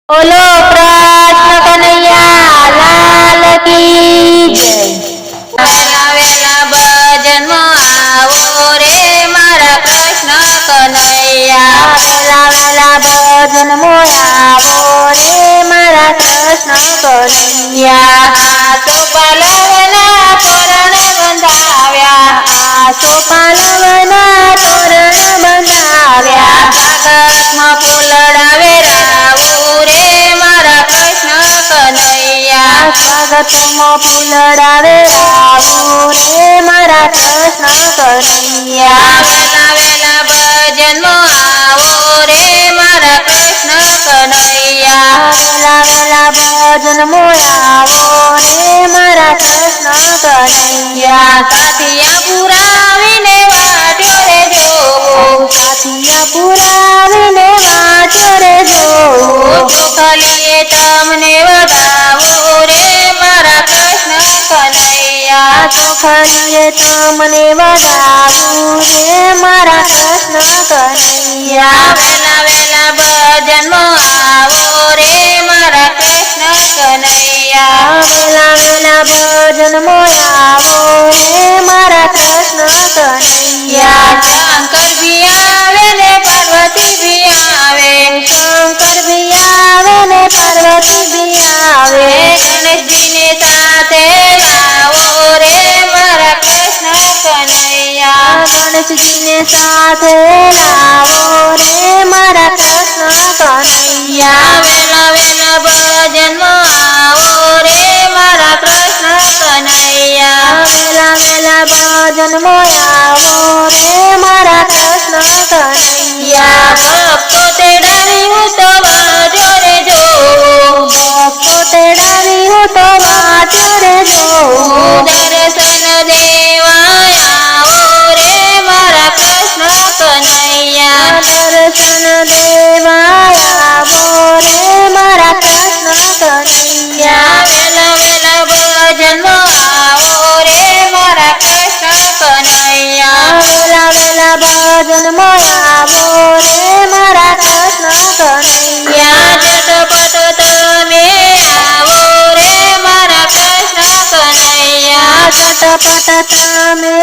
બોલો કૃષ્ણ કનૈયા લાલ કી જય। વેલા વેલા ભજનમાં આવો રે મારા કૃષ્ણ કનૈયા। વેલા વેલા ભજન મોયાવો રે મારા કૃષ્ણ કનૈયા। આસો પાલવના તોરણ બંધાવ્યા, આસો પાલવના તોરણ બંધાવ્યા। કાગળમાં ફૂલડા વેરાવું રે મારા કૃષ્ણ કનૈયા। સ્વાગતમાં ફૂલડા વેરાવું રે મારા કૃષ્ણ કનૈયા। વેલા વેલા ભજનમાં આવો રે મારા કૃષ્ણ કનૈયા। વેલા વેલા ભજન મોયાવો રે મારા કૃષ્ણ કનૈયા। સાથિયા પુરાવીને વાટ્યો રે જોવો, સાથિયા પુરાવીને વાટ્યો રે જોવો। ચોખલીએ તમને વધાવો રે મારા કૃષ્ણ કનૈયા। ચોખલીએ તમને વધાવું રે મારા કૃષ્ણ કનૈયા। વેલા વેલા ભજનમાં આવો રે મારા કૃષ્ણ કનૈયા। વેલા વેલા ભજન મોયાવો રે મારા કૃષ્ણ કનૈયા। શંકર ભી આવે ને પાર્વતી ભી આવે, શંકર ભી આવે ને પાર્વતી ભી આવે। ગણેશજીને સાથે લાવો રે મારા કૃષ્ણ કનૈયા। ગણેશજીને સાથે લાવો રે મારા કૃષ્ણ કનૈયા। વેલા વેલા ભજનમાં આવો રે મારા કૃષ્ણ કનૈયા। વેલા વેલા ભજન મોયાવો રે મારા કૃષ્ણ કનૈયા। ભક્તો તેડાવી હું તો વાજો રે જોવો, ભક્તો તેડાવી હું તો વાટ્યો રે જોવો। દર્શન દેવા આવો રે મારા કૃષ્ણ કનૈયા। દર્શન દેવા આવો રે મારા કૃષ્ણ કનૈયા। વેલા વેલા ભજનમાં આવો રે મારા કૃષ્ણ કનૈયા। વેલા વેલા ભજન મોયાવો રે મારા કૃષ્ણ કનૈયા। ઝટપટ તમે આવો રે મારા કૃષ્ણ કનૈયા। ઝટપટ તમે